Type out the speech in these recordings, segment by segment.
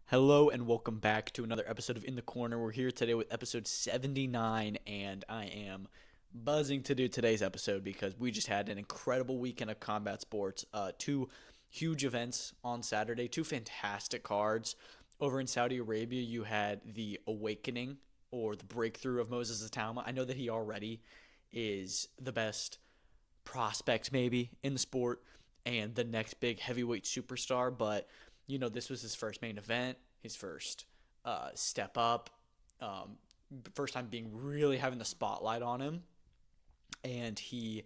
Hello and welcome back to another episode of In the Corner. We're here today with episode 79, and I am buzzing to do today's episode because we just had an incredible weekend of combat sports. Two huge events on Saturday, two fantastic cards. Over in Saudi Arabia, you had the awakening or the breakthrough of Moses Itauma. I know that he already is the best prospect maybe in the sport and the next big heavyweight superstar, but this was his first main event, his first step up, um, first time being really having the spotlight on him, and he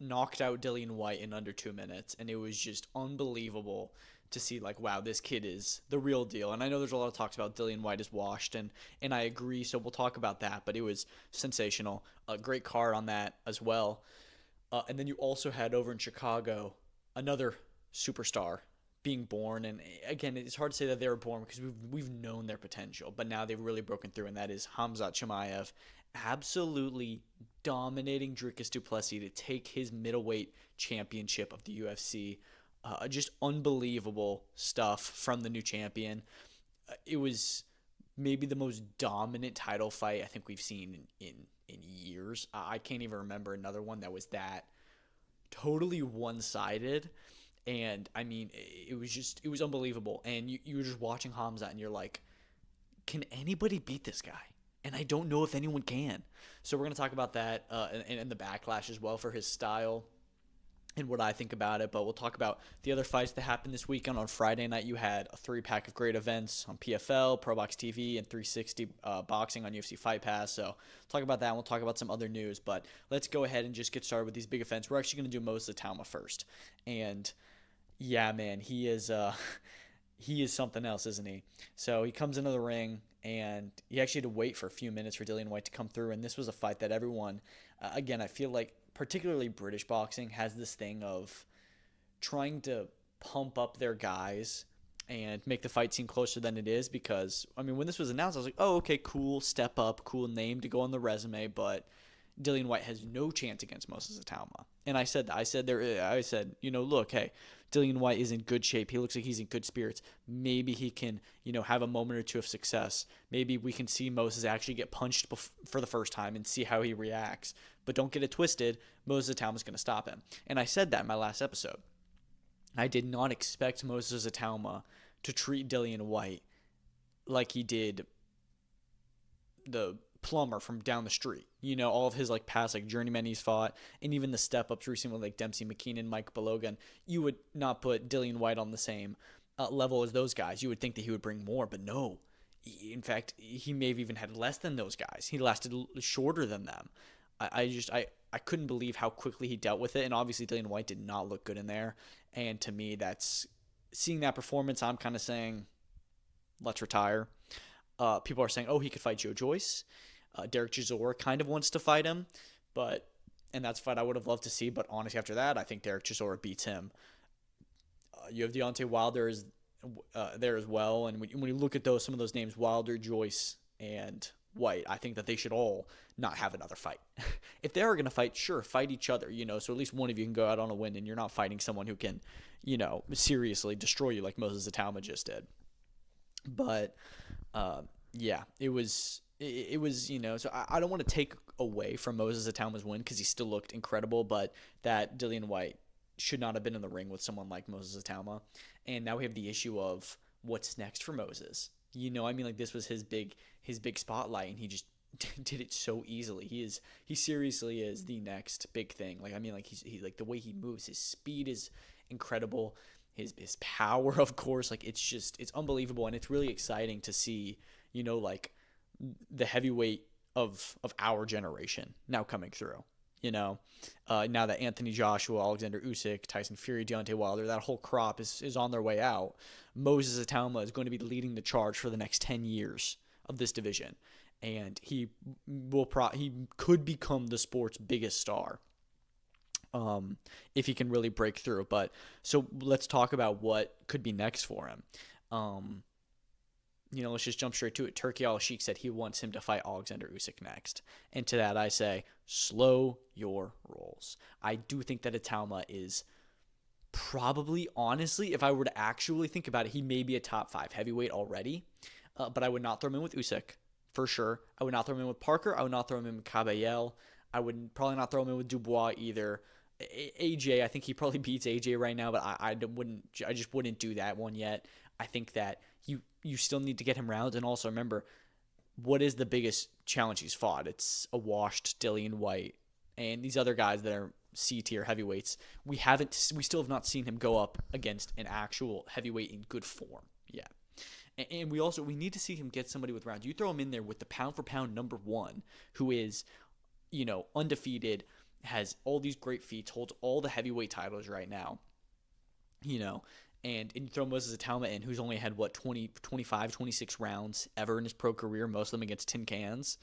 knocked out Dillian Whyte in under 2 minutes, and it was just unbelievable to see, like, wow, this kid is the real deal. And I know there's a lot of talks about Dillian Whyte is washed, and I agree, so we'll talk about that, but it was sensational. A great card on that as well. And then you also had over in Chicago another superstar being born. And again, it's hard to say that they were born because we've known their potential, but now they've really broken through, and that is Khamzat Chimaev, absolutely dominating Dricus du Plessis to take his middleweight championship of the UFC. Just unbelievable stuff from the new champion. It was maybe the most dominant title fight I think we've seen in years. I can't even remember another one that was that totally one sided. And I mean, it was unbelievable. And you were just watching Hamza, and you're like, can anybody beat this guy? And I don't know if anyone can. So we're gonna talk about that and the backlash as well for his style and what I think about it. But we'll talk about the other fights that happened this weekend. On Friday night, you had a three-pack of great events on PFL, Pro Box TV, and 360 Boxing on UFC Fight Pass. So talk about that, and we'll talk about some other news. But let's go ahead and just get started with these big events. We're actually going to do Moses Itauma first. And yeah, man, he is he is something else, isn't he? So he comes into the ring, and he actually had to wait for a few minutes for Dillian Whyte to come through. And this was a fight that everyone, again, I feel like particularly British boxing has this thing of trying to pump up their guys and make the fight seem closer than it is. Because I mean, when this was announced, I was like, oh, okay, cool, step up, cool name to go on the resume, but Dillian Whyte has no chance against Moses Itauma. And I said, look, hey, Dillian Whyte is in good shape. He looks like he's in good spirits. Maybe he can, have a moment or two of success. Maybe we can see Moses actually get punched for the first time and see how he reacts. But don't get it twisted. Moses Itauma is going to stop him. And I said that in my last episode. I did not expect Moses Itauma to treat Dillian Whyte like he did the plumber from down the street. All of his like past like journeymen he's fought, and even the step ups recently like Dempsey McKeenan, Mike Balogan. You would not put Dillian Whyte on the same level as those guys. You would think that he would bring more, but no. In fact, he may have even had less than those guys. He lasted shorter than them. I couldn't believe how quickly he dealt with it, and obviously Dillian Whyte did not look good in there. And to me, that's seeing that performance, I'm kind of saying, let's retire. People are saying, oh, he could fight Joe Joyce. Derek Chisora kind of wants to fight him, and that's a fight I would have loved to see. But honestly, after that, I think Derek Chisora beats him. You have Deontay Wilder there as well, and when you look at some of those names, Wilder, Joyce, and White, I think that they should all not have another fight. If they are going to fight, sure, fight each other, so at least one of you can go out on a win, and you're not fighting someone who can, seriously destroy you like Moses Itauma just did. But yeah, it was so I don't want to take away from Moses Itauma's win because he still looked incredible, but that Dillian Whyte should not have been in the ring with someone like Moses Itauma. And now we have the issue of what's next for Moses. Like this was his big spotlight, and he just did it so easily. He seriously is the next big thing. Like he like the way he moves, his speed is incredible. His power, of course, like it's unbelievable, and it's really exciting to see, like the heavyweight of our generation now coming through. Now that Anthony Joshua, Alexander Usyk, Tyson Fury, Deontay Wilder, that whole crop is on their way out. Moses Itauma is going to be leading the charge for the next 10 years of this division, and he could become the sport's biggest star. If he can really break through. But so let's talk about what could be next for him. Let's just jump straight to it. Turki Al-Sheikh said he wants him to fight Alexander Usyk next. And to that I say, slow your rolls. I do think that Itauma is Probably, honestly, if I were to actually think about it, he may be a top 5 heavyweight already. But I would not throw him in with Usyk, for sure. I would not throw him in with Parker. I would not throw him in with Caballel. I would probably not throw him in with Dubois either. AJ, I think he probably beats AJ right now, but I just wouldn't do that one yet. I think that you still need to get him rounds, and also remember, what is the biggest challenge he's fought? It's a washed Dillian Whyte and these other guys that are C tier heavyweights. We still have not seen him go up against an actual heavyweight in good form yet. And we need to see him get somebody with rounds. You throw him in there with the pound for pound number 1, who is, undefeated, has all these great feats, holds all the heavyweight titles right now, and you throw Moses Itauma in, who's only had, 20, 25, 26 rounds ever in his pro career, most of them against tin cans.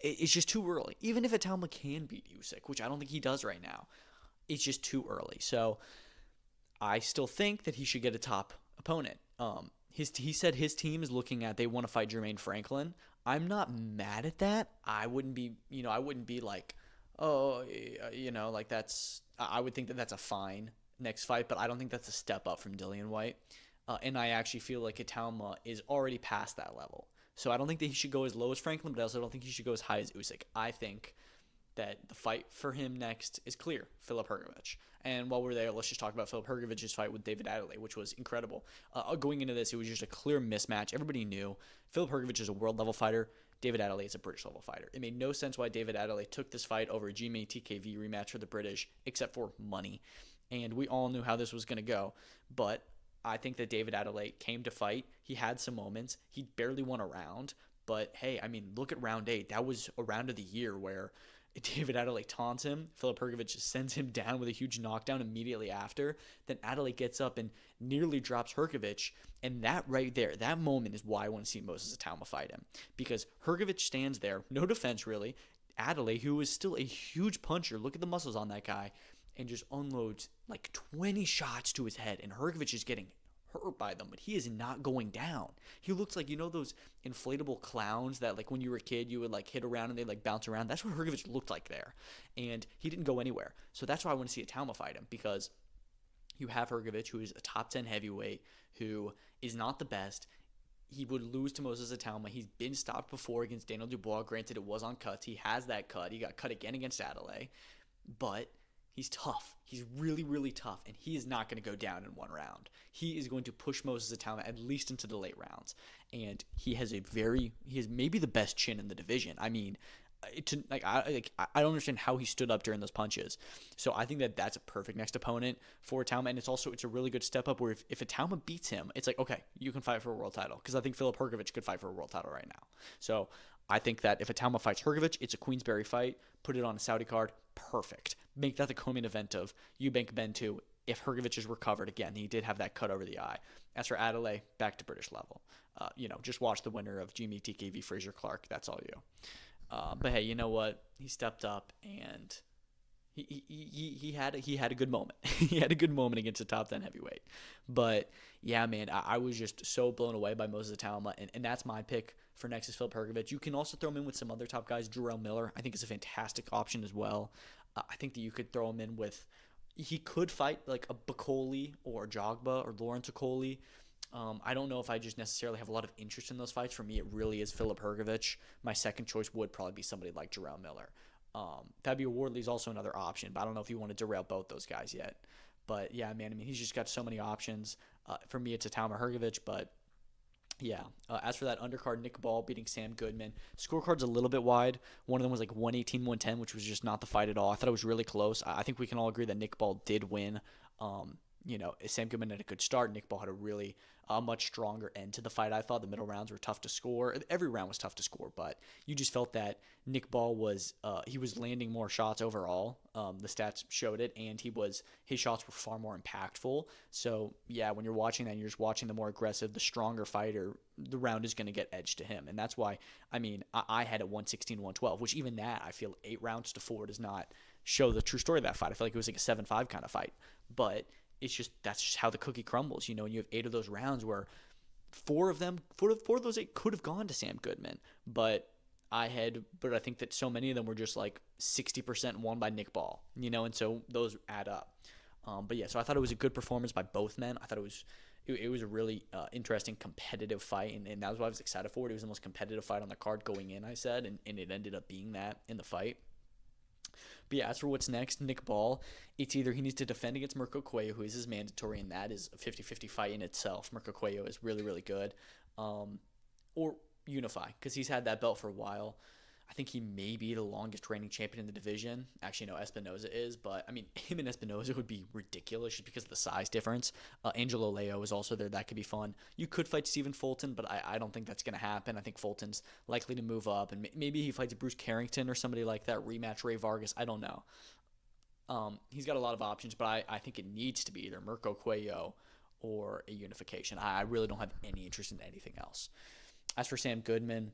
It's just too early. Even if Itauma can beat Usyk, which I don't think he does right now, it's just too early. So I still think that he should get a top opponent. He said his team is looking at, they want to fight Jermaine Franklin. I'm not mad at that. I wouldn't be like, I would think that that's a fine next fight, but I don't think that's a step up from Dillian Whyte. And I actually feel like Itauma is already past that level. So I don't think that he should go as low as Franklin, but I also don't think he should go as high as Usyk. I think that the fight for him next is clear, Filip Hrgović. And while we're there, let's just talk about Filip Hrgovic's fight with David Adelaide, which was incredible. Going into this, it was just a clear mismatch. Everybody knew Filip Hrgović is a world-level fighter. David Adelaide is a British-level fighter. It made no sense why David Adelaide took this fight over a Chimaev TKV rematch for the British, except for money. And we all knew how this was going to go. But I think that David Adelaide came to fight. He had some moments. He barely won a round. But, hey, I mean, look at round 8. That was a round of the year where David Adelaide taunts him. Filip Hrgović sends him down with a huge knockdown immediately after. Then Adelaide gets up and nearly drops Hrgović. And that right there, that moment is why I want to see Moses Itauma fight him. Because Hrgović stands there, no defense really. Adelaide, who is still a huge puncher, look at the muscles on that guy, and just unloads like 20 shots to his head. And Hrgović is getting hurt by them, but he is not going down. He looks like, those inflatable clowns that like when you were a kid you would like hit around and they like bounce around. That's what Hrgović looked like there, and he didn't go anywhere. So that's why I want to see Itauma fight him, because you have Hrgović, who is a top 10 heavyweight, who is not the best. He would lose to Moses Itauma. He's been stopped before against Daniel Dubois. Granted, it was on cuts. He has that cut. He got cut again against Adelaide, but he's tough. He's really, really tough, and he is not going to go down in one round. He is going to push Moses Itauma at least into the late rounds, and he has maybe the best chin in the division. I mean, I don't understand how he stood up during those punches. So I think that that's a perfect next opponent for Itauma, and it's a really good step up where if Itauma beats him, it's like, okay, you can fight for a world title, because I think Filip Hrgović could fight for a world title right now. So I think that if Itauma fights Hrgović, it's a Queensberry fight. Put it on a Saudi card. Perfect. Make that the co-main event of Eubank Ben 2 if Hrgović is recovered again. He did have that cut over the eye. As for Adelaide, back to British level. Just watch the winner of Jimmy TKV Fraser Clark. That's all you. But hey, you know what? He stepped up and he had a good moment. He had a good moment against a top 10 heavyweight. But yeah, man, I was just so blown away by Moses Itauma, and that's my pick for next is Filip Hrgović. You can also throw him in with some other top guys. Jarrell Miller, I think, is a fantastic option as well. I think that you could throw him in with, he could fight like a Bakoli or Jogba or Lawrence Okoli. I don't know if I just necessarily have a lot of interest in those fights. For me, it really is Filip Hrgović. My second choice would probably be somebody like Jarrell Miller. Fabio Wardley is also another option, but I don't know if you want to derail both those guys yet. But yeah, man, I mean, he's just got so many options. For me, it's Itauma Hrgović, but yeah. As for that undercard, Nick Ball beating Sam Goodman. Scorecard's a little bit wide. One of them was like 118-110, which was just not the fight at all. I thought it was really close. I think we can all agree that Nick Ball did win. Sam Goodman had a good start. Nick Ball had a much stronger end to the fight. I thought the middle rounds were tough to score. Every round was tough to score, but you just felt that Nick Ball was landing more shots overall. The stats showed it, and his shots were far more impactful. So yeah, when you're watching that, you're just watching the more aggressive, the stronger fighter. The round is going to get edged to him, and that's why. I mean, I had it 116-112, which even that I feel 8 rounds to 4 does not show the true story of that fight. I feel like it was like a 7-5 kind of fight, but that's just how the cookie crumbles, and you have 8 of those rounds where 4 of those 8 could have gone to Sam Goodman, but I think that so many of them were just like 60% won by Nick Ball, and so those add up. But yeah, so I thought it was a good performance by both men. I thought it was a really interesting competitive fight, and that was why I was excited for it. It was the most competitive fight on the card going in, I said, and it ended up being that in the fight. But yeah, as for what's next, Nick Ball, it's either he needs to defend against Mirko Cuello, who is his mandatory, and that is a 50-50 fight in itself. Mirko Cuello is really, really good. Or unify, because he's had that belt for a while. I think he may be the longest reigning champion in the division. Actually, no, Espinoza is, but I mean, him and Espinoza would be ridiculous just because of the size difference. Angelo Leo is also there. That could be fun. You could fight Stephen Fulton, but I don't think that's going to happen. I think Fulton's likely to move up, and maybe he fights Bruce Carrington or somebody like that, rematch Ray Vargas. I don't know. He's got a lot of options, but I think it needs to be either Mirko Cuello or a unification. I really don't have any interest in anything else. As for Sam Goodman,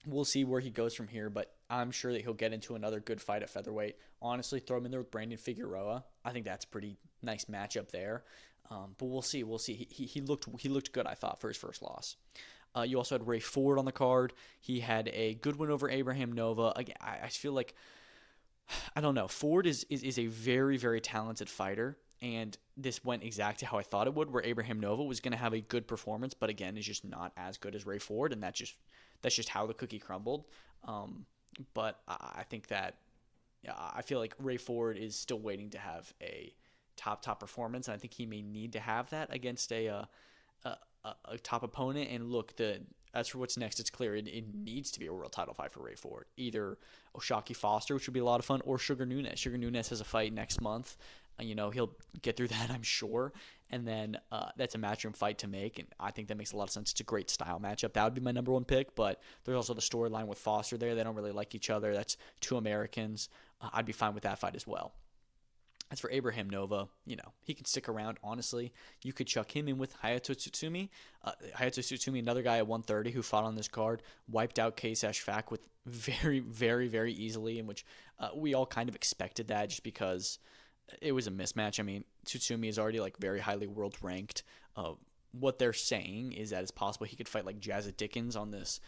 we'll see where he goes from here, but I'm sure that he'll get into another good fight at featherweight. Honestly, throw him in there with Brandon Figueroa. I think that's a pretty nice matchup there. But we'll see. We'll see. He looked good, I thought, for his first loss. You also had Ray Ford on the card. He had a good win over Abraham Nova. Again, I feel like, I don't know. Ford is a very, very talented fighter. And this went exactly how I thought it would, where Abraham Nova was going to have a good performance, but again, is just not as good as Ray Ford, and that's just how the cookie crumbled. But I think that, yeah, I feel like Ray Ford is still waiting to have a top performance, and I think he may need to have that against a top opponent. And look, as for what's next, it's clear it needs to be a world title fight for Ray Ford. Either Oshaki Foster, which would be a lot of fun, or Sugar Nunes. Sugar Nunes has a fight next month. He'll get through that, I'm sure. And then that's a matchroom fight to make, and I think that makes a lot of sense. It's a great style matchup. That would be my number one pick, but there's also the storyline with Foster there. They don't really like each other. That's two Americans. I'd be fine with that fight as well. As for Abraham Nova, he can stick around, honestly. You could chuck him in with Hayato Tsutsumi. Hayato Tsutsumi, another guy at 130 who fought on this card, wiped out Keisash Fak with very, very, very easily, in which we all kind of expected that just because it was a mismatch. I mean, Tsutsumi is already very highly world ranked. What they're saying is that it's possible he could fight like Jazza Dickens on this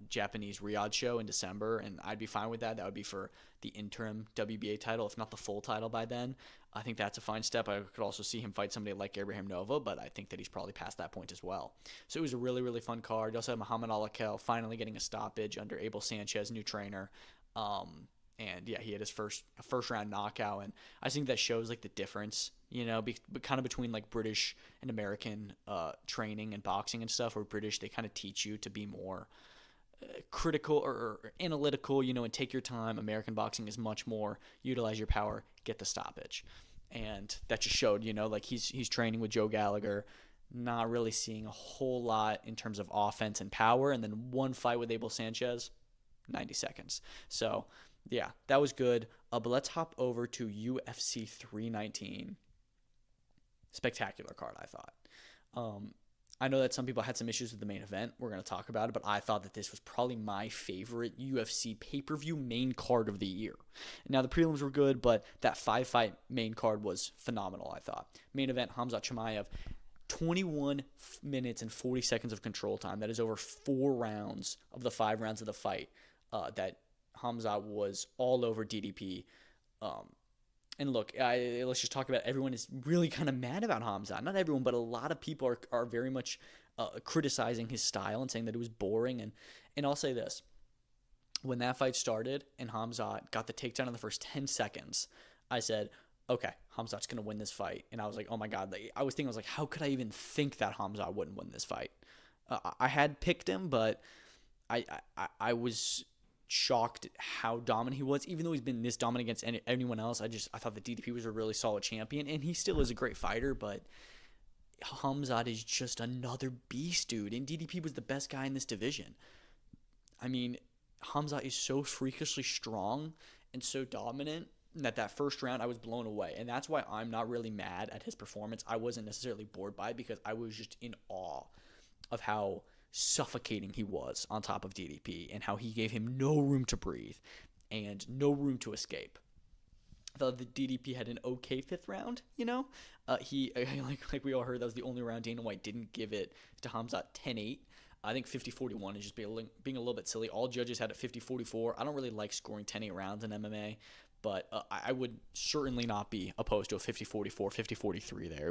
Japanese Riyadh show in December, and I'd be fine with that. That would be for the interim WBA title, if not the full title by then. I think that's a fine step. I could also see him fight somebody like Abraham Nova, but I think that he's probably past that point as well. So it was a really, really fun card. You also had Muhammad Alakel finally getting a stoppage under Abel Sanchez, new trainer. And yeah, he had his first round knockout, and I think that shows the difference, kind of between British and American training and boxing and stuff. Where British, they kind of teach you to be more critical or analytical, and take your time. American boxing is much more utilize your power, get the stoppage, and that just showed, he's training with Joe Gallagher, not really seeing a whole lot in terms of offense and power, and then one fight with Abel Sanchez, 90 seconds. So yeah, that was good. But let's hop over to UFC 319. Spectacular card, I thought. I know that some people had some issues with the main event. We're going to talk about it, but I thought that this was probably my favorite UFC pay-per-view main card of the year. Now, the prelims were good, but that 5-fight main card was phenomenal, I thought. Main event, Khamzat Chimaev, 21 minutes and 40 seconds of control time. That is over 4 rounds of the 5 rounds of the fight that Khamzat was all over DDP. And look, let's just talk about, everyone is really kind of mad about Khamzat. Not everyone, but a lot of people are very much criticizing his style and saying that it was boring. And I'll say this. When that fight started and Khamzat got the takedown in the first 10 seconds, I said, okay, Khamzat's going to win this fight. And I was like, oh my God. I was like, how could I even think that Khamzat wouldn't win this fight? I had picked him, but I was shocked at how dominant he was. Even though he's been this dominant against anyone else, I thought that DDP was a really solid champion, and he still is a great fighter, but Khamzat is just another beast, dude, and DDP was the best guy in this division. I mean, Khamzat is so freakishly strong and so dominant that first round I was blown away, and that's why I'm not really mad at his performance. I wasn't necessarily bored by it because I was just in awe of how suffocating he was on top of DDP and how he gave him no room to breathe and no room to escape. I thought the DDP had an okay 5th round, he like we all heard, that was the only round Dana White didn't give it to Khamzat 10-8. I think 50-41 is just being a little bit silly. All judges had it 50-44. I don't really like scoring 10-8 rounds in MMA, but I would certainly not be opposed to a 50-44, 50-43 there.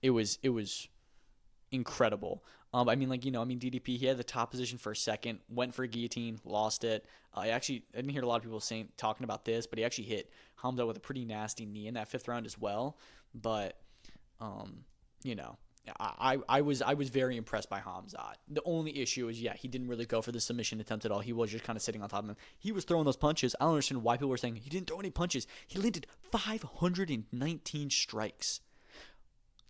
It was incredible. DDP, he had the top position for a second, went for a guillotine, lost it. I didn't hear a lot of people talking about this, but he actually hit Khamzat with a pretty nasty knee in that 5th round as well. But, you know, I was very impressed by Khamzat. The only issue is, he didn't really go for the submission attempt at all. He was just kind of sitting on top of him. He was throwing those punches. I don't understand why people were saying he didn't throw any punches. He landed 519 strikes.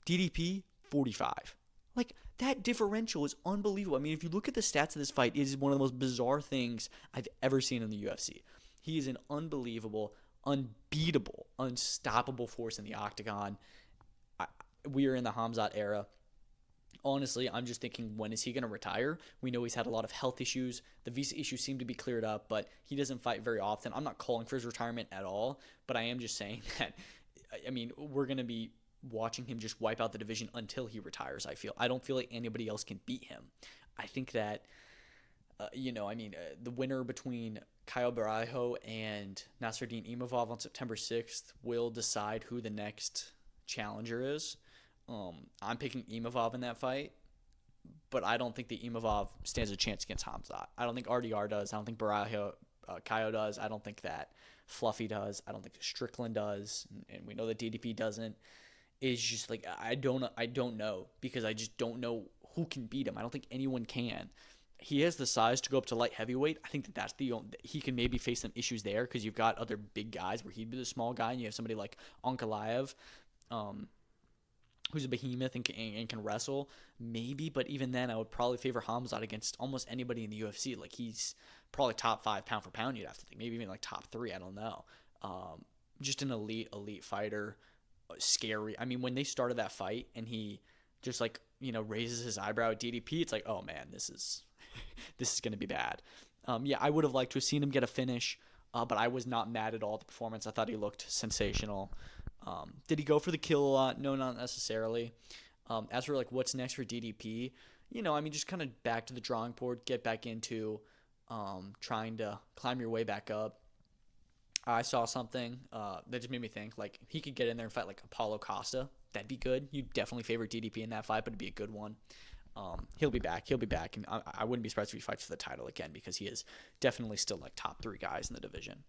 DDP, 45. Like, that differential is unbelievable. I mean, if you look at the stats of this fight, it is one of the most bizarre things I've ever seen in the UFC. He is an unbelievable, unbeatable, unstoppable force in the octagon. We are in the Khamzat era. Honestly, I'm just thinking, when is he going to retire? We know he's had a lot of health issues. The visa issues seem to be cleared up, but he doesn't fight very often. I'm not calling for his retirement at all, but I am just saying that, we're going to be watching him just wipe out the division until he retires. I don't feel like anybody else can beat him. I think that, the winner between Caio Borralho and Nasruddin Imavov on September 6th will decide who the next challenger is. I'm picking Imavov in that fight, but I don't think that Imavov stands a chance against Khamzat. I don't think RDR does. I don't think Borralho, Caio does. I don't think that Fluffy does. I don't think Strickland does, and we know that DDP doesn't. Is just like, I don't know, because I just don't know who can beat him. I don't think anyone can. He has the size to go up to light heavyweight. I think that's the only, he can maybe face some issues there, because you've got other big guys where he'd be the small guy, and you have somebody like Ankalaev, who's a behemoth and can wrestle, maybe. But even then, I would probably favor Khamzat against almost anybody in the UFC. Like, he's probably top 5 pound for pound, you'd have to think. Maybe even like top 3, I don't know. Just an elite fighter. Scary. I mean, when they started that fight and he just raises his eyebrow at DDP, it's like, oh man, this is going to be bad. I would have liked to have seen him get a finish, but I was not mad at all at the performance. I thought he looked sensational. Did he go for the kill a lot? No, not necessarily. As for what's next for DDP, just kind of back to the drawing board, get back into trying to climb your way back up. I saw something that just made me think, he could get in there and fight Apollo Costa. That'd be good. You'd definitely favor DDP in that fight, but it'd be a good one. He'll be back. And I wouldn't be surprised if he fights for the title again, because he is definitely still top 3 guys in the division.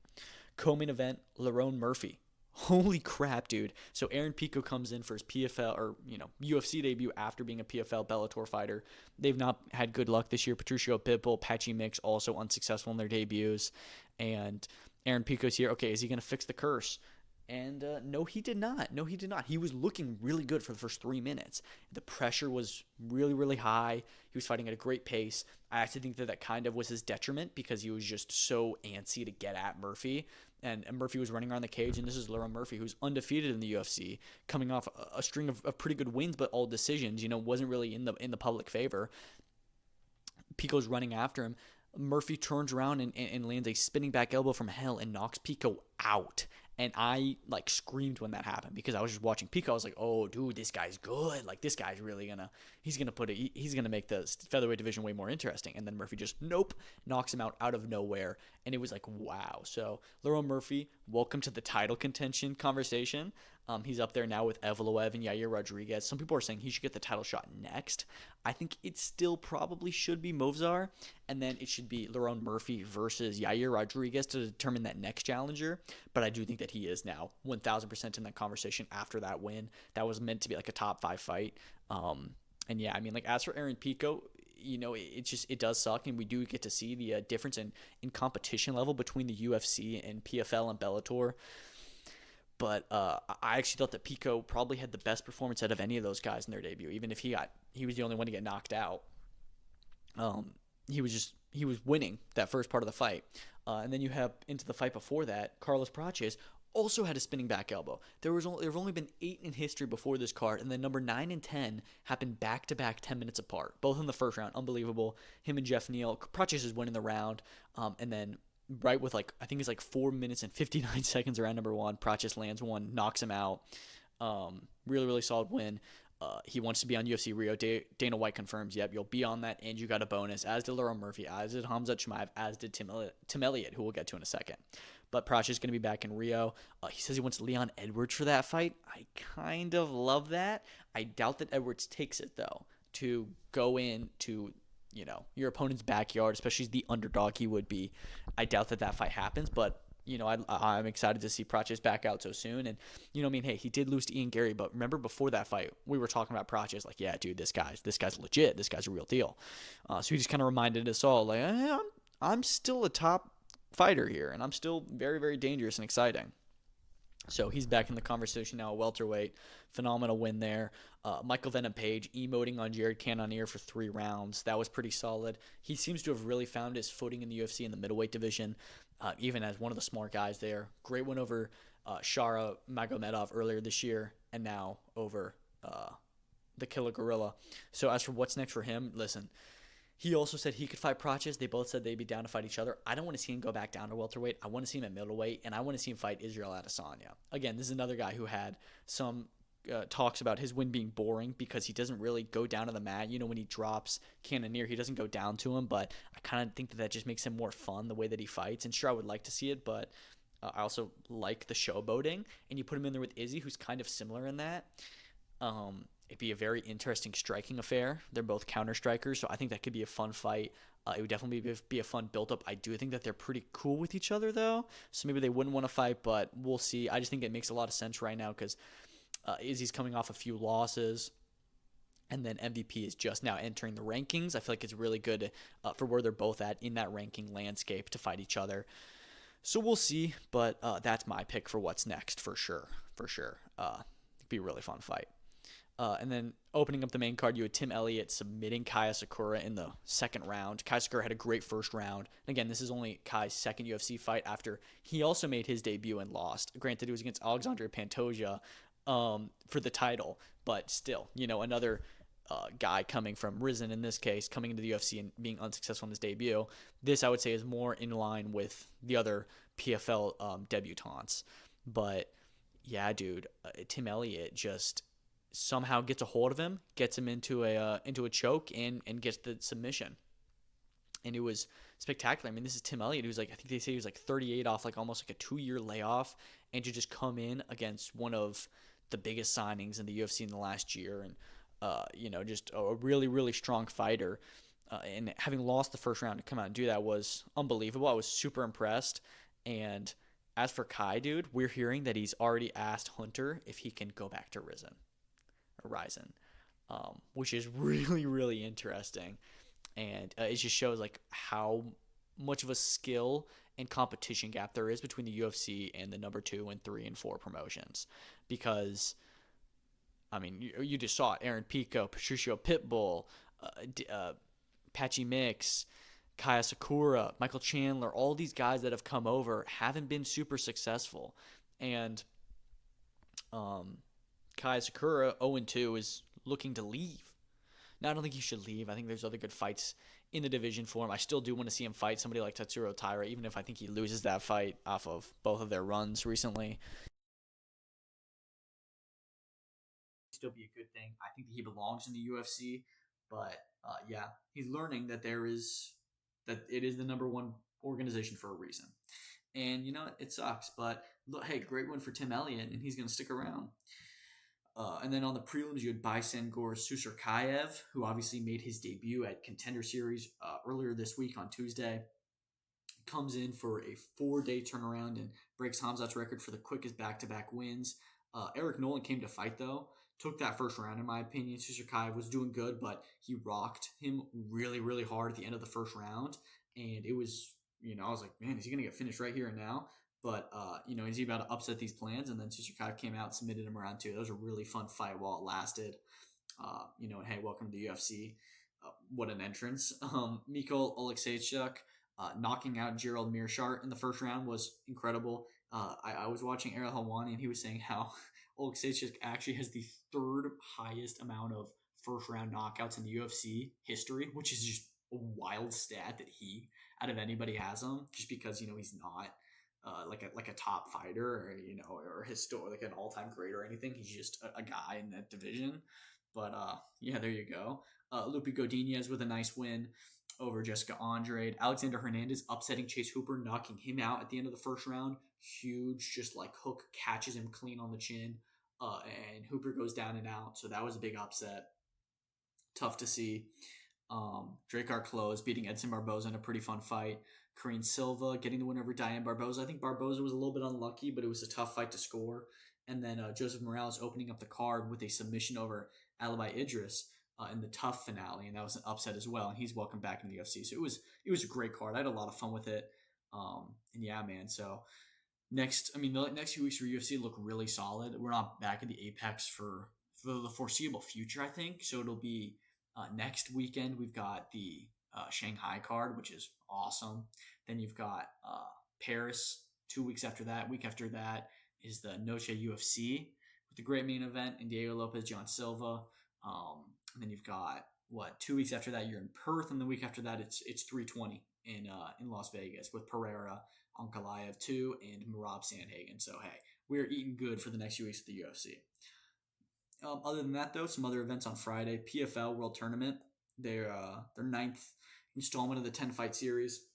Co-main event, Lerone Murphy. Holy crap, dude. So Aaron Pico comes in for his PFL or, UFC debut after being a PFL Bellator fighter. They've not had good luck this year. Patricio Pitbull, Patchy Mix also unsuccessful in their debuts. And Aaron Pico's here. Okay, is he going to fix the curse? And no, he did not. He was looking really good for the first 3 minutes. The pressure was really, really high. He was fighting at a great pace. I actually think that kind of was his detriment, because he was just so antsy to get at Murphy. And Murphy was running around the cage, and this is Lerone Murphy, who's undefeated in the UFC, coming off a string of pretty good wins, but all decisions. Wasn't really in the public favor. Pico's running after him. Murphy turns around and lands a spinning back elbow from hell and knocks Pico out. And I screamed when that happened, because I was just watching Pico. I was like, oh, dude, this guy's good. This guy's really he's gonna make the featherweight division way more interesting. And then Murphy just knocks him out of nowhere. And it was wow. So Lerone Murphy, welcome to the title contention conversation. He's up there now with Evloev and Yair Rodriguez. Some people are saying he should get the title shot next. I think it still probably should be Movsar, and then it should be Lerone Murphy versus Yair Rodriguez to determine that next challenger. But I do think that he is now 1,000% in that conversation after that win. That was meant to be a top 5 fight. As for Aaron Pico, it does suck, and we do get to see the difference in competition level between the UFC and PFL and Bellator. But I actually thought that Pico probably had the best performance out of any of those guys in their debut. Even if he was the only one to get knocked out. He was winning that first part of the fight. And then you have into the fight before that, Carlos Praches also had a spinning back elbow. There have only been 8 in history before this card, and then number 9 and 10 happened back-to-back 10 minutes apart, both in the first round. Unbelievable. Him and Jeff Neal. Praches is winning the round, and then right with I think it's 4 minutes and 59 seconds around number 1, Praches lands one, knocks him out. Really, really solid win. He wants to be on UFC Rio. Dana White confirms, yep, you'll be on that, and you got a bonus, as did Lerone Murphy, as did Khamzat Chimaev, as did Tim Elliott, who we'll get to in a second. but Pracha is going to be back in Rio. He says he wants Leon Edwards for that fight. I kind of love that. I doubt that Edwards takes it, though, to go into your opponent's backyard, especially the underdog he would be. I doubt that fight happens, but I'm excited to see Praches back out so soon. And hey, he did lose to Ian Gary, but remember before that fight, we were talking about Praches like, yeah, dude, this guy's legit. This guy's a real deal. So he just kind of reminded us all, like, I'm still a top fighter here, and I'm still very, very dangerous and exciting. So he's back in the conversation now, welterweight. Phenomenal win there. Michael Venom Page emoting on Jared Cannonier for 3 rounds. That was pretty solid. He seems to have really found his footing in the UFC in the middleweight division, even as one of the smart guys there. Great win over Shara Magomedov earlier this year, and now over the Killer Gorilla. So as for what's next for him, listen, he also said he could fight Praches. They both said they'd be down to fight each other. I don't want to see him go back down to welterweight. I want to see him at middleweight, and I want to see him fight Israel Adesanya. Again, this is another guy who had some talks about his win being boring because he doesn't really go down to the mat. When he drops Cannonier, he doesn't go down to him, but I kind of think that just makes him more fun the way that he fights. And sure, I would like to see it, but I also like the showboating. And you put him in there with Izzy, who's kind of similar in that. It'd be a very interesting striking affair. They're both counter strikers, so I think that could be a fun fight. It would definitely be a fun build-up. I do think that they're pretty cool with each other, though, so maybe they wouldn't want to fight, but we'll see. I just think it makes a lot of sense right now because Izzy's coming off a few losses, and then MVP is just now entering the rankings. I feel like it's really good for where they're both at in that ranking landscape to fight each other. So we'll see, but that's my pick for what's next for sure. It'd be a really fun fight. And then opening up the main card, you had Tim Elliott submitting Kaya Sakura in the second round. Kaya Sakura had a great first round. And again, this is only Kai's second UFC fight after he also made his debut and lost. Granted, it was against Alexandre Pantoja for the title, but still, another guy coming from Risen in this case, coming into the UFC and being unsuccessful in his debut. This, I would say, is more in line with the other PFL debutants. But yeah, dude, Tim Elliott just somehow gets a hold of him, gets him into a choke, and gets the submission. And it was spectacular. I mean, this is Tim Elliott, who's I think they say he was 38 off almost a 2-year layoff, and to just come in against one of the biggest signings in the UFC in the last year, and just a really, really strong fighter. And having lost the first round to come out and do that was unbelievable. I was super impressed. And as for Kai, dude, we're hearing that he's already asked Hunter if he can go back to Ryzen, which is really, really interesting. And it just shows how much of a skill and competition gap there is between the UFC and the number 2 and 3 and 4 promotions. Because, I mean, you just saw it. Aaron Pico, Patricio Pitbull, Patchy Mix, Kaya Sakura, Michael Chandler, all these guys that have come over haven't been super successful. And Kaya Sakura, 0-2, is looking to leave. Now, I don't think he should leave. I think there's other good fights in the division for him. I still do want to see him fight somebody like Tatsuro Taira, even if I think he loses that fight off of both of their runs recently. Still be a good thing. I think that he belongs in the UFC, but yeah, he's learning that it is the number 1 organization for a reason. And it sucks, but look, hey, great win for Tim Elliott, and he's going to stick around. And then on the prelims, you had Baisengor Susurkayev, who obviously made his debut at Contender Series earlier this week on Tuesday. Comes in for a 4-day turnaround and breaks Khamzat's record for the quickest back-to-back wins. Eric Nolan came to fight, though. Took that first round, in my opinion. Susurkayev was doing good, but he rocked him really, really hard at the end of the first round. And it was, I was like, man, is he going to get finished right here and now? But, is he about to upset these plans? And then Susurkayev came out, submitted him around 2. That was a really fun fight while it lasted. And hey, welcome to the UFC. What an entrance. Mikhail Oleksiejczuk knocking out Gerald Mearshart in the first round was incredible. I was watching Ariel Helwani, and he was saying how Oleksiejczuk actually has the 3rd highest amount of first-round knockouts in the UFC history, which is just a wild stat that he, out of anybody, has him, just because, he's not like a top fighter or like an all-time great or anything. He's just a guy in that division. But yeah, there you go. Lupe Godinez with a nice win over Jessica Andrade. Alexander Hernandez upsetting Chase Hooper, knocking him out at the end of the first round. Huge, just like hook catches him clean on the chin, and Hooper goes down and out. So that was a big upset. Tough to see. Drakkar Klose beating Edson Barboza in a pretty fun fight. Karine Silva getting the win over Diane Barboza. I think Barboza was a little bit unlucky, but it was a tough fight to score. And then Joseph Morales opening up the card with a submission over Alibi Idris in the tough finale, and that was an upset as well. And he's welcome back in the UFC. So it was a great card. I had a lot of fun with it. And yeah, man. So the next few weeks for UFC look really solid. We're not back in the apex for the foreseeable future, I think. So it'll be next weekend. We've got the Shanghai card, which is awesome. Then you've got Paris 2 weeks after that. Week after that is the Noche UFC with the great main event in Diego Lopez, John Silva. And then you've got 2 weeks after that you're in Perth, and the week after that it's 320 in Las Vegas with Pereira, Ankalaev 2, and Merab Sandhagen. So hey, we're eating good for the next few weeks of the UFC. Other than that, though, some other events on Friday. PFL World Tournament, their ninth installment of the 10-fight series.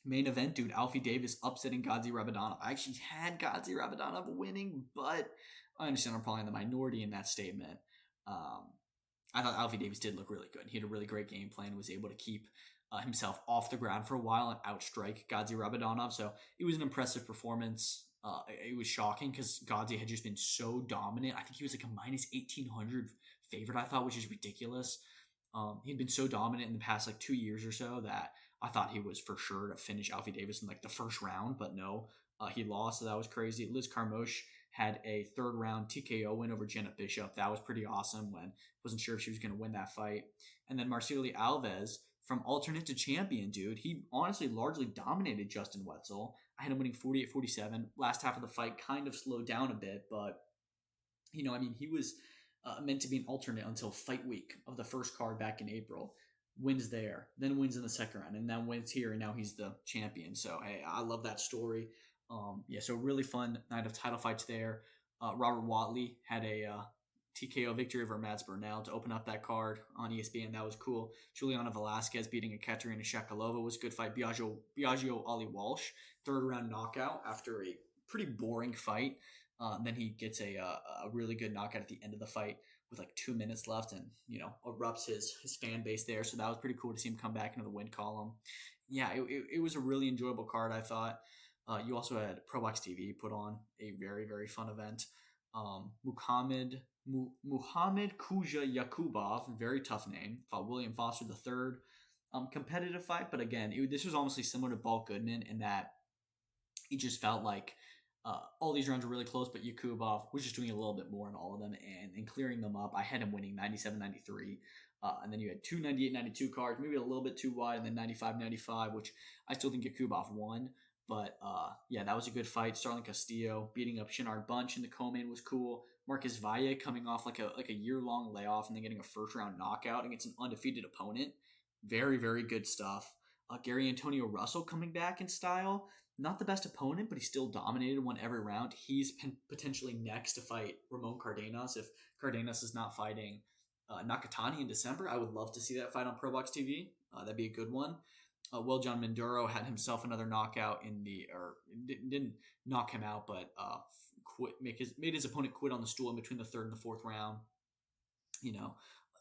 Main event, dude, Alfie Davis upsetting Gadzi Rabadanov. I actually had Gadzi Rabadanov winning, but I understand I'm probably in the minority in that statement. I thought Alfie Davis did look really good. He had a really great game plan, was able to keep himself off the ground for a while and outstrike Gadzi Rabadanov. So it was an impressive performance. It was shocking because Gadzi had just been so dominant. I think he was like a minus 1,800 favorite, I thought, which is ridiculous. He'd been so dominant in the past 2 years or so that I thought he was for sure to finish Alfie Davis in the first round, but no, he lost, so that was crazy. Liz Carmouche had a third round TKO win over Jenna Bishop. That was pretty awesome when wasn't sure if she was going to win that fight. And then Marceli Alves from alternate to champion, dude. He honestly largely dominated Justin Wetzel. I had him winning 48-47. Last half of the fight kind of slowed down a bit, but he was meant to be an alternate until fight week of the first card back in April. Wins there, then wins in the second round, and then wins here, and now he's the champion. So, hey, I love that story. So really fun night of title fights there. Robert Watley had a TKO victory over Mads Burnell to open up that card on ESPN. That was cool. Juliana Velasquez beating Ekaterina Shakalova was a good fight. Biagio Ali Walsh, third round knockout after a pretty boring fight. Then he gets a really good knockout at the end of the fight with 2 minutes left, and erupts his fan base there. So that was pretty cool to see him come back into the win column. Yeah, it was a really enjoyable card, I thought. You also had ProBox TV put on a very, very fun event. Muhammad Kuja Yakubov, very tough name, fought William Foster III. Competitive fight, but again, this was almost similar to Bulk Goodman in that it just felt like all these rounds were really close, but Yakubov was just doing a little bit more in all of them and clearing them up. I had him winning 97-93. And then you had two 98-92 cards, maybe a little bit too wide, and then 95-95, which I still think Yakubov won. But that was a good fight. Starling Castillo beating up Shinard Bunch in the co-main was cool. Marcus Valle coming off like a year-long layoff and then getting a first-round knockout against an undefeated opponent. Very, very good stuff. Gary Antonio Russell coming back in style. Not the best opponent, but he still dominated, won every round. He's potentially next to fight Ramon Cardenas. If Cardenas is not fighting Nakatani in December, I would love to see that fight on ProBox TV. That'd be a good one. John Minduro had himself another knockout didn't knock him out, but made his opponent quit on the stool in between the third and the fourth round.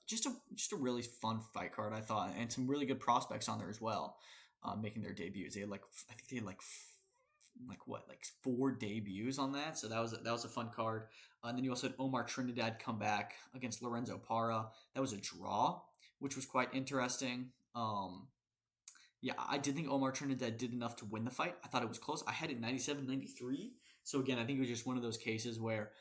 Just a really fun fight card, I thought, and some really good prospects on there as well, making their debuts. They had 4 debuts on that, so that was a fun card. And then you also had Omar Trinidad come back against Lorenzo Parra. That was a draw, which was quite interesting. I did think Omar Trinidad did enough to win the fight. I thought it was close. I had it 97-93. So again, I think it was just one of those cases where,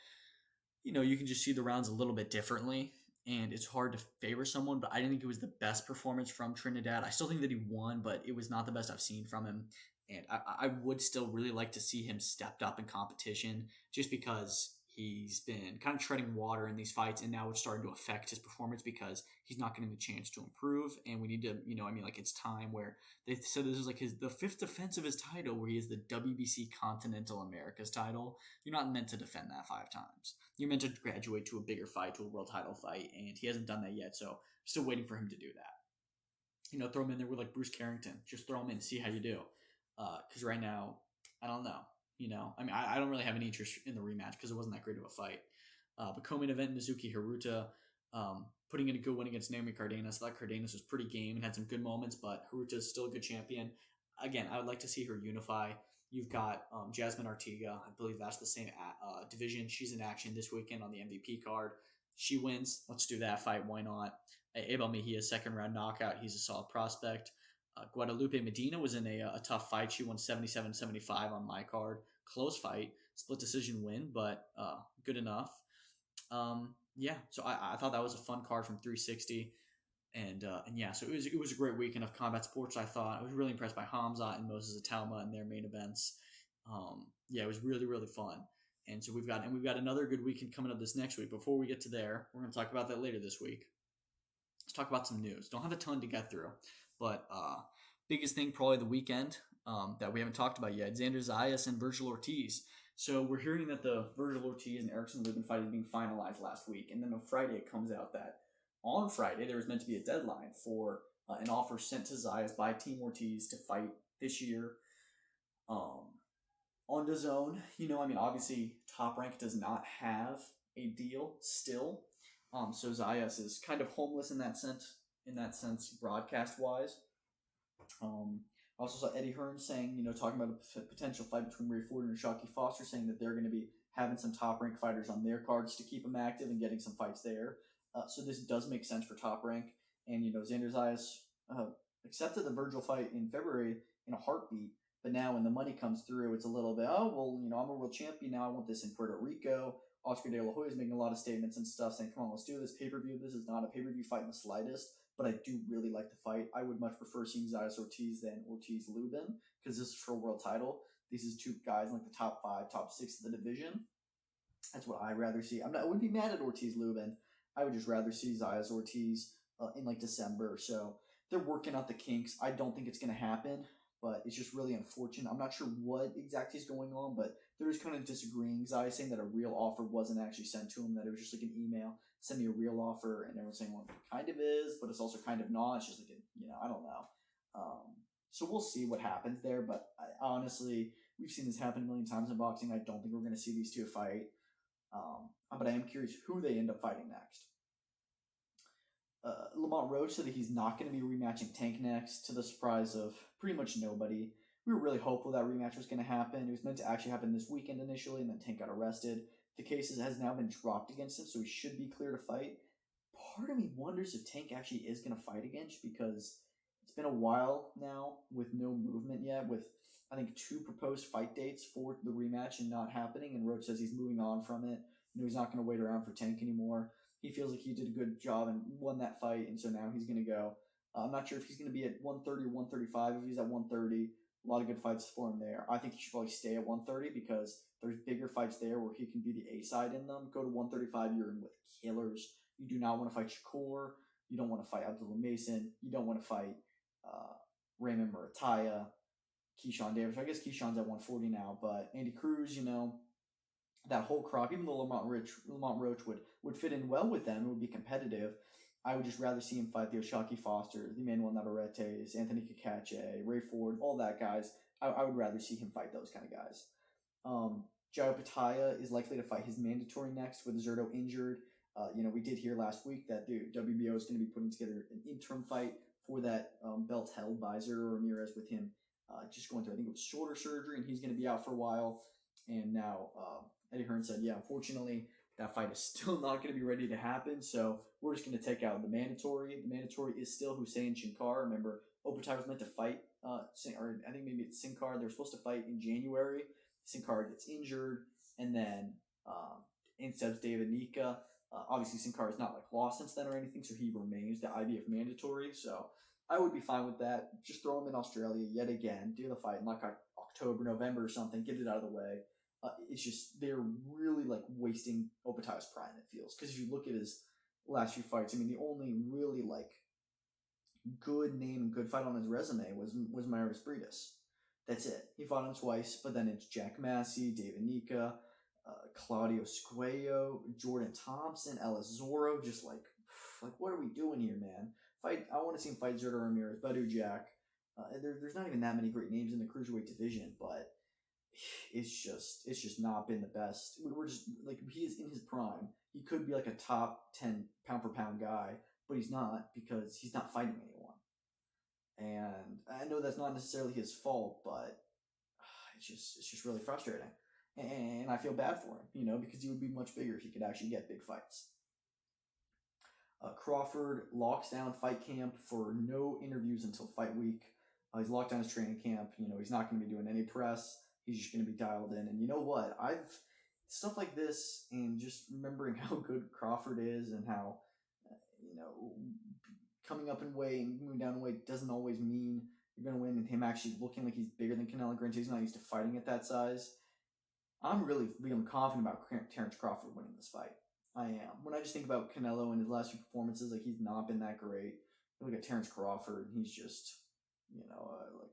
you can just see the rounds a little bit differently, and it's hard to favor someone, but I didn't think it was the best performance from Trinidad. I still think that he won, but it was not the best I've seen from him. And I would still really like to see him stepped up in competition just because he's been kind of treading water in these fights, and now it's starting to affect his performance because he's not getting the chance to improve. And we need to, it's time where they said this is like the fifth defense of his title, where he has the WBC Continental Americas title. You're not meant to defend that 5 times. You're meant to graduate to a bigger fight, to a world title fight, and he hasn't done that yet. So still waiting for him to do that. Throw him in there with like Bruce Carrington. Just throw him in, see how you do. Because right now, I don't know. I don't really have any interest in the rematch because it wasn't that great of a fight. But co-main event, Mizuki Haruta putting in a good win against Naomi Cardenas. I thought Cardenas was pretty game and had some good moments, but Haruta is still a good champion. Again, I would like to see her unify. You've got Jasmine Artiga. I believe that's the same division. She's in action this weekend on the MVP card. She wins. Let's do that fight. Why not? Abel Mejia, second round knockout. He's a solid prospect. Guadalupe Medina was in a tough fight. She won 77-75 on my card. Close fight. Split decision win, but good enough. So I thought that was a fun card from 360. And so it was a great weekend of combat sports, I thought. I was really impressed by Khamzat and Moses Itauma and their main events. It was really, really fun. And so we've got another good weekend coming up this next week. Before we get to there, we're going to talk about that later this week. Let's talk about some news. Don't have a ton to get through, but biggest thing probably the weekend that we haven't talked about yet, Xander Zayas and Vergil Ortiz. So we're hearing that the Vergil Ortiz and Erickson Lubin fight is being finalized last week, and then on Friday it comes out that on Friday there was meant to be a deadline for an offer sent to Zayas by Team Ortiz to fight this year on DAZN. Obviously Top Rank does not have a deal still. So Zayas is kind of homeless in that sense, broadcast-wise. I also saw Eddie Hearn saying, talking about a potential fight between Ray Ford and Shockey Foster, saying that they're going to be having some top-rank fighters on their cards to keep them active and getting some fights there. So this does make sense for Top Rank. And, Xander Zayas accepted the Vergil fight in February in a heartbeat. But now when the money comes through, it's a little bit, I'm a world champion now. I want this in Puerto Rico. Oscar De La Hoya is making a lot of statements and stuff saying, come on, let's do this pay-per-view. This is not a pay-per-view fight in the slightest, but I do really like the fight. I would much prefer seeing Zayas Ortiz than Ortiz Lubin because this is for a world title. This is 2 guys in like the top 5, top 6 of the division. That's what I'd rather see. I wouldn't be mad at Ortiz Lubin. I would just rather see Zayas Ortiz in like December. So they're working out the kinks. I don't think it's going to happen, but it's just really unfortunate. I'm not sure what exactly is going on, but there was kind of disagreeing. Zayas saying that a real offer wasn't actually sent to him, that it was just like an email, send me a real offer, and everyone's saying, well, it kind of is, but it's also kind of not. It's just like, I don't know. So we'll see what happens there, but honestly, we've seen this happen a million times in boxing. I don't think we're going to see these 2 fight. But I am curious who they end up fighting next. Lamont Roach said that he's not going to be rematching Tank next, to the surprise of pretty much nobody. We were really hopeful that rematch was going to happen. It was meant to actually happen this weekend initially, and then Tank got arrested. The case has now been dropped against him, so he should be clear to fight. Part of me wonders if Tank actually is going to fight again, just because it's been a while now with no movement yet, with I think 2 proposed fight dates for the rematch and not happening, and Roach says he's moving on from it. He's not going to wait around for Tank anymore. He feels like he did a good job and won that fight, and so now he's going to go. I'm not sure if he's going to be at 130 or 135. If he's at 130, a lot of good fights for him there. I think he should probably stay at 130 because there's bigger fights there where he can be the A-side in them. Go to 135, you're in with killers. You do not want to fight Shakur. You don't want to fight Abdullah Mason. You don't want to fight Raymond Murataya, Keyshawn Davis. I guess Keyshawn's at 140 now, but Andy Cruz, that whole crop, even though Lamont Roach would fit in well with them, it would be competitive. I would just rather see him fight the Shockey Fosters, the Emmanuel Navarretes, Anthony Cacace, Ray Ford, all that guys. I would rather see him fight those kind of guys. Jairo Pitaya is likely to fight his mandatory next with Zerto injured. We did hear last week that WBO is going to be putting together an interim fight for that belt held by Zerto Ramirez with him just going through, I think it was shoulder surgery, and he's going to be out for a while. And now Eddie Hearn said, unfortunately, that fight is still not going to be ready to happen, so we're just going to take out the mandatory. The mandatory is still Hussein Shankar. Remember, Opatai was meant to fight, or I think maybe it's Sin Cara. They were supposed to fight in January. Sin Cara gets injured, and then in steps David Nika. Obviously, Sin Cara is not lost since then or anything, so he remains the IBF mandatory. So I would be fine with that. Just throw him in Australia yet again, do the fight in October, November or something, get it out of the way. It's just they're really like wasting Opetai's prime, it feels. Because if you look at his last few fights, I mean, the only really like good name and good fight on his resume was Mairis Briedis. That's it. He fought him twice, but then it's Jack Massey, David Nika, Claudio Squayo, Jordan Thompson, Ellis Zorro. Just like what are we doing here, man? Fight. I want to see him fight Zurdo Ramirez, Badu Jack. There's not even that many great names in the cruiserweight division, but it's just not been the best. We're just like he is in his prime. He could be like a top 10 pound for pound guy, but he's not because he's not fighting anyone. And I know that's not necessarily his fault, but it's just really frustrating. And I feel bad for him, because he would be much bigger if he could actually get big fights. Crawford locks down fight camp for no interviews until fight week. He's locked down his training camp. He's not going to be doing any press. He's just going to be dialed in. And you know what? Stuff like this and just remembering how good Crawford is and how, coming up in weight and moving down in weight doesn't always mean you're going to win, and him actually looking like he's bigger than Canelo. Granted, he's not used to fighting at that size. I'm really feeling confident about Terrence Crawford winning this fight. I am. When I just think about Canelo and his last few performances, like he's not been that great. You look at Terrence Crawford, he's just, like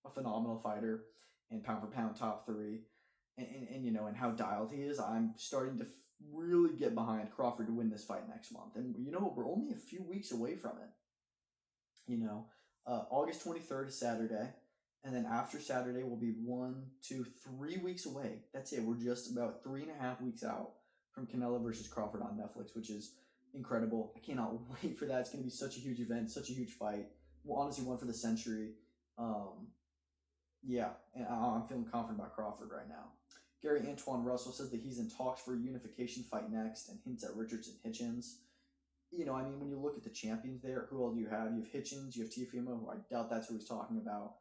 a phenomenal fighter and pound for pound top 3. And how dialed he is, I'm starting to really get behind Crawford to win this fight next month. And we're only a few weeks away from it. August 23rd is Saturday, and then after Saturday we'll be 1, 2, 3 weeks away. That's it. We're just about 3.5 weeks out from Canelo versus Crawford on Netflix, which is incredible. I cannot wait for that. It's going to be such a huge event, such a huge fight. Well, honestly, one for the century. Yeah, and I'm feeling confident about Crawford right now. Gary Antoine Russell says that he's in talks for a unification fight next and hints at Richards and Hitchens. When you look at the champions there, who all do you have? You have Hitchens, you have Teofimo, who I doubt that's who he's talking about.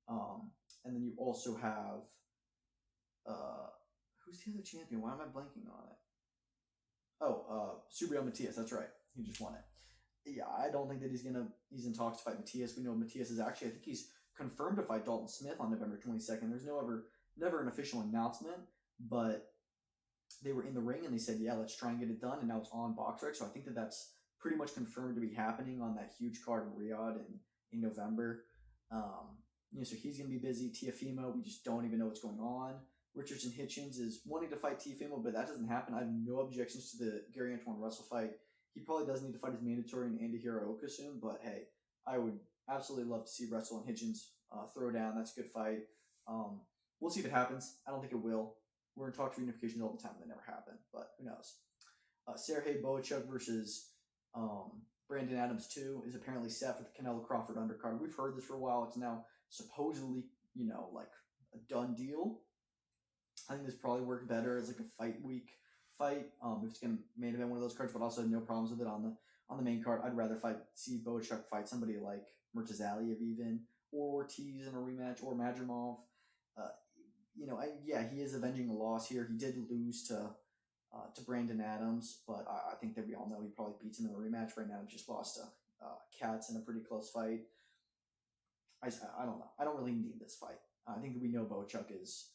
And then you also have, who's the other champion? Why am I blanking on it? Subriel Matias, that's right. He just won it. Yeah, I don't think that he's in talks to fight Matias. We know Matias is actually, I think he's confirmed to fight Dalton Smith on November 22nd. There's never an official announcement, but they were in the ring and they said, yeah, let's try and get it done. And now it's on BoxRec. So I think that that's pretty much confirmed to be happening on that huge card in Riyadh in November. So he's going to be busy. Teofimo, we just don't even know what's going on. Richardson Hitchens is wanting to fight Teofimo, but that doesn't happen. I have no objections to the Gary Antoine Russell fight. He probably does need to fight his mandatory in Andy Hiraoka soon, but hey, I would absolutely love to see Russell and Hitchens throw down. That's a good fight. We'll see if it happens. I don't think it will. We're in talks for unification all the time. They never happen, but who knows? Sergey Boachuk versus Brandon Adams 2 is apparently set for the Canelo Crawford undercard. We've heard this for a while. It's now supposedly, like a done deal. I think this probably worked better as like a fight week fight. If it's going to main event one of those cards, but also no problems with it on the main card. I'd rather see Boachuk fight somebody like Murtazaliev even, or Ortiz in a rematch, or Madrimov. He is avenging a loss here. He did lose to Brandon Adams, but I think that we all know he probably beats him in the rematch. Right now, he just lost to Katz in a pretty close fight. I don't know. I don't really need this fight. I think that we know Boachuk is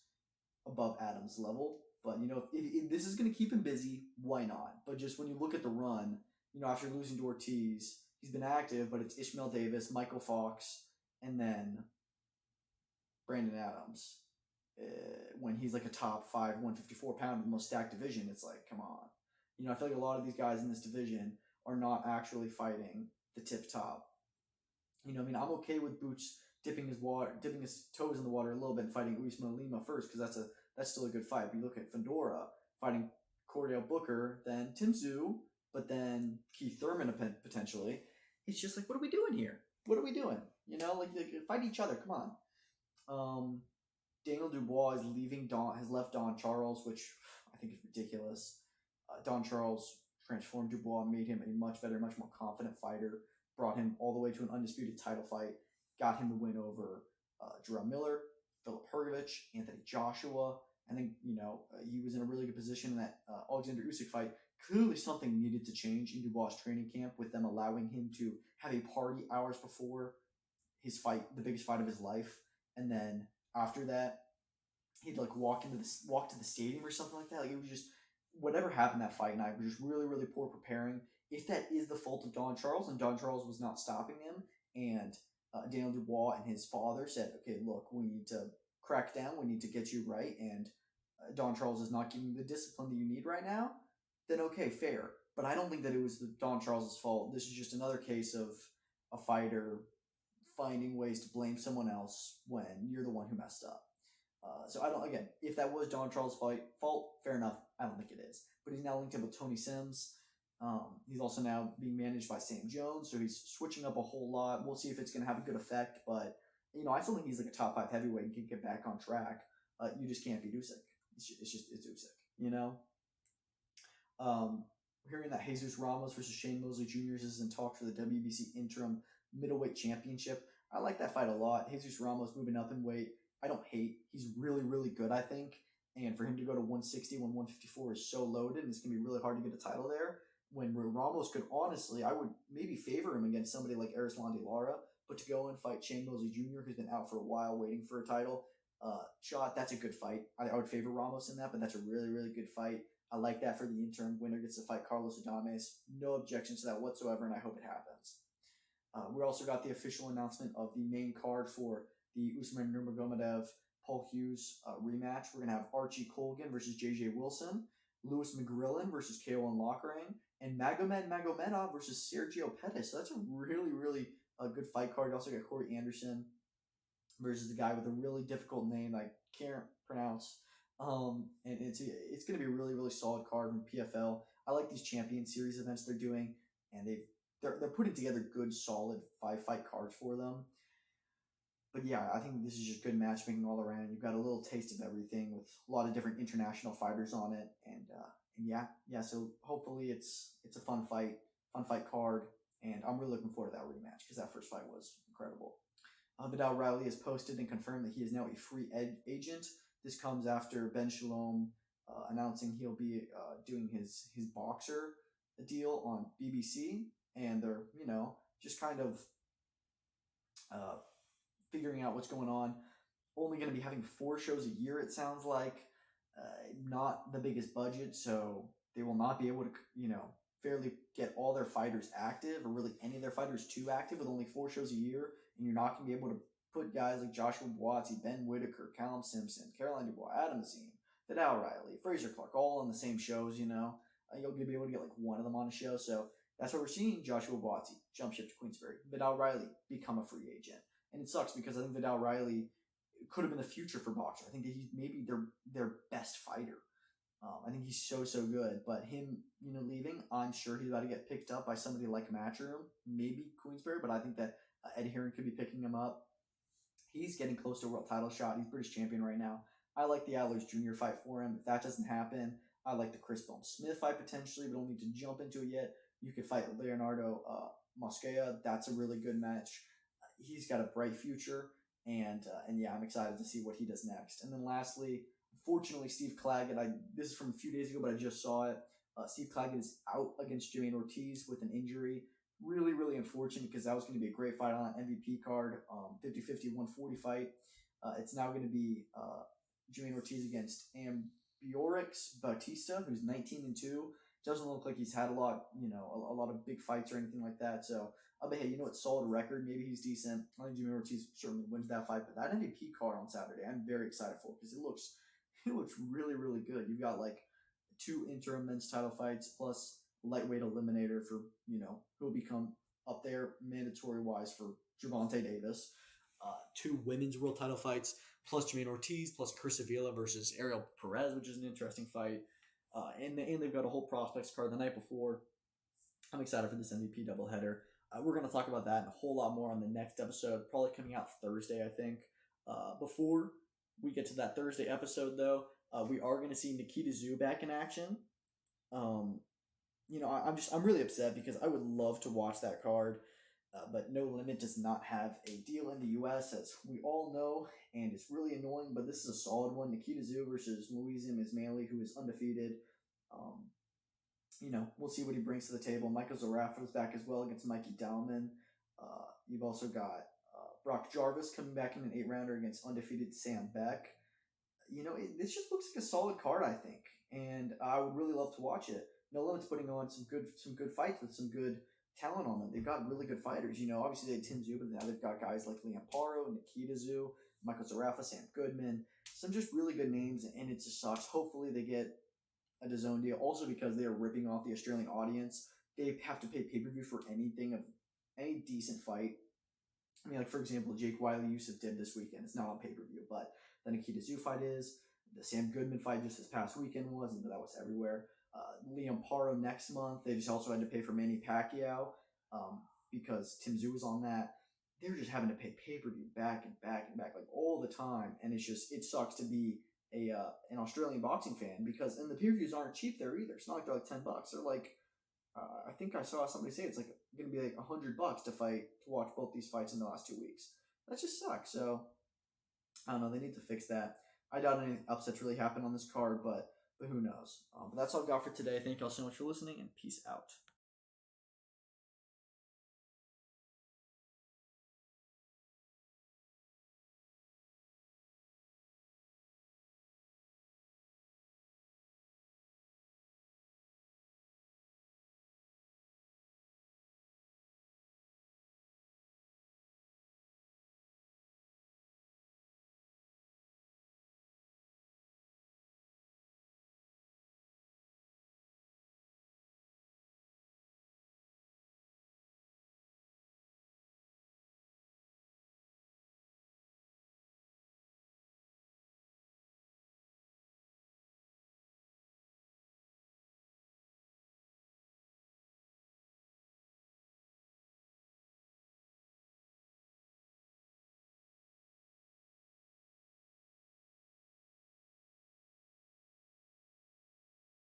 above Adams' level, but if this is going to keep him busy, why not? But just when you look at the run, after losing to Ortiz, he's been active, but it's Ishmael Davis, Michael Fox, and then Brandon Adams. When he's like a top 5 154 pound in the most stacked division, it's like, come on. I feel like a lot of these guys in this division are not actually fighting the tip top. I'm okay with Boots dipping his toes in the water a little bit and fighting Usman Lima first, because that's still a good fight. But you look at Fedora fighting Cordell Booker, then Tim Tszyu, but then Keith Thurman potentially. It's just like, what are we doing here? What are we doing? Like fight each other. Come on. Daniel Dubois has left Don Charles, which I think is ridiculous. Don Charles transformed Dubois, made him a much better, much more confident fighter, brought him all the way to an undisputed title fight, got him the win over Jerome Miller, Philip Hrgovic, Anthony Joshua, and then, he was in a really good position in that Alexander Usyk fight. Clearly something needed to change in Dubois' training camp with them allowing him to have a party hours before his fight, the biggest fight of his life, and then after that, he'd like walk to the stadium or something like that. Like it was just whatever happened that fight night was just really really poor preparing. If that is the fault of Don Charles, and Don Charles was not stopping him, and Daniel Dubois and his father said, "Okay, look, we need to crack down. We need to get you right," and Don Charles is not giving you the discipline that you need right now, then okay, fair. But I don't think that it was Don Charles's fault. This is just another case of a fighter finding ways to blame someone else when you're the one who messed up. So I don't. Again, if that was Don Charles' fault, fair enough. I don't think it is. But he's now linked up with Tony Sims. He's also now being managed by Sam Jones, so he's switching up a whole lot. We'll see if it's going to have a good effect. But I still think he's like a top 5 heavyweight and can get back on track. You just can't beat Usyk. It's Usyk. Hearing that Jesus Ramos versus Shane Mosley Jr. is in talks for the WBC interim middleweight championship. I like that fight a lot. Jesus Ramos moving up in weight. I don't hate. He's really, really good, I think. And for him to go to 160 when 154 is so loaded, and it's going to be really hard to get a title there. When Ramos could honestly, I would maybe favor him against somebody like Erislandy Lara, but to go and fight Shane Mosley Jr., who's been out for a while waiting for a title shot, that's a good fight. I would favor Ramos in that, but that's a really, really good fight. I like that for the interim. Winner gets to fight Carlos Adames. No objections to that whatsoever, and I hope it happens. We also got the official announcement of the main card for the Usman Nurmagomedov Paul Hughes rematch. We're going to have Archie Colgan versus J.J. Wilson, Lewis McGrillen versus Kaolin Lockering, and Magomed Magomedov versus Sergio Pettis. So that's a really, really good fight card. You also got Corey Anderson versus the guy with a really difficult name I can't pronounce. And it's going to be a really, really solid card from PFL. I like these Champion Series events they're doing, and they're putting together good, solid 5-fight cards for them. But yeah, I think this is just good matchmaking all around. You've got a little taste of everything with a lot of different international fighters on it, and yeah. So hopefully it's a fun fight card, and I'm really looking forward to that rematch because that first fight was incredible. Vidal Riley has posted and confirmed that he is now a free agent. This comes after Ben Shalom announcing he'll be doing his boxer deal on BBC, and they're just kind of figuring out what's going on. Only going to be having 4 shows a year, it sounds like. Not the biggest budget, so they will not be able to fairly get all their fighters active, or really any of their fighters too active, with only 4 shows a year, and you're not going to be able to put guys like Joshua Buatsi, Ben Whitaker, Callum Simpson, Caroline Dubois, Adam Azim, Vidal Riley, Fraser Clark, all on the same shows, You'll be able to get like one of them on a show, so that's what we're seeing. Joshua Buatsi jump ship to Queensberry. Vidal Riley become a free agent. And it sucks because I think Vidal Riley could have been the future for boxers. I think that he's maybe their best fighter. I think he's so good. But him, leaving, I'm sure he's about to get picked up by somebody like Matchroom, maybe Queensberry, but I think that Ed Heron could be picking him up. He's getting close to a world title shot. He's British champion right now. I like the Adler's Jr. fight for him. If that doesn't happen, I like the Chris Bone Smith fight potentially, but don't need to jump into it yet. You could fight Leonardo Mosquera. That's a really good match. He's got a bright future, and yeah, I'm excited to see what he does next. And then lastly, unfortunately, Steve Claggett. This is from a few days ago, but I just saw it. Steve Claggett is out against Jermaine Ortiz with an injury. Really, really unfortunate because that was going to be a great fight on an MVP card, 50-50, 140 fight. It's now going to be Jermaine Ortiz against Ambiorix Bautista, who's 19-2. Doesn't look like he's had a lot of big fights or anything like that. So, but hey, it's solid record. Maybe he's decent. I think Jermaine Ortiz certainly wins that fight. But that MVP card on Saturday, I'm very excited for because it looks really, really good. You've got like 2 interim men's title fights plus lightweight eliminator for who'll become up there mandatory wise for Gervonta Davis. 2 women's world title fights plus Jermaine Ortiz plus Chris Avila versus Ariel Perez, which is an interesting fight. And they've got a whole prospects card the night before. I'm excited for this MVP doubleheader. We're going to talk about that and a whole lot more on the next episode, probably coming out Thursday, I think. Before we get to that Thursday episode, though, we are going to see Nikita Tszyu back in action. I'm really upset because I would love to watch that card, but No Limit does not have a deal in the U.S., as we all know, and it's really annoying, but this is a solid one. Nikita Tszyu versus Louisa Ismaili, who is undefeated. We'll see what he brings to the table. Michael Zarafa is back as well against Mikey Dallman. You've also got Brock Jarvis coming back in an 8-rounder against undefeated Sam Beck. this just looks like a solid card, I think, and I would really love to watch it. No Limit's putting on some good fights with some good talent on them. They've got really good fighters. Obviously they had Tim Tszyu, but now they've got guys like Liam Paro, Nikita Tszyu, Michael Zarafa, Sam Goodman, some just really good names, and it just sucks. Hopefully they get a DAZN deal. Also because they are ripping off the Australian audience, they have to pay pay-per-view for any decent fight. I mean, like, for example, Jake Wiley Yusuf did this weekend. It's not on pay-per-view, but the Nikita Tszyu fight is. The Sam Goodman fight just this past weekend was, and that was everywhere. Liam Paro next month. They just also had to pay for Manny Pacquiao because Tim Tszyu was on that. They're just having to pay pay-per-view back and back and back, like, all the time. And it sucks to be an Australian boxing fan because, and the pay-per-views aren't cheap there either. It's not like they're like $10. They're like, I think I saw somebody say it's like going to be like $100 to watch both these fights in the last 2 weeks. That just sucks. So I don't know. They need to fix that. I doubt any upsets really happen on this card, but who knows? But that's all I've got for today. Thank you all so much for listening, and peace out.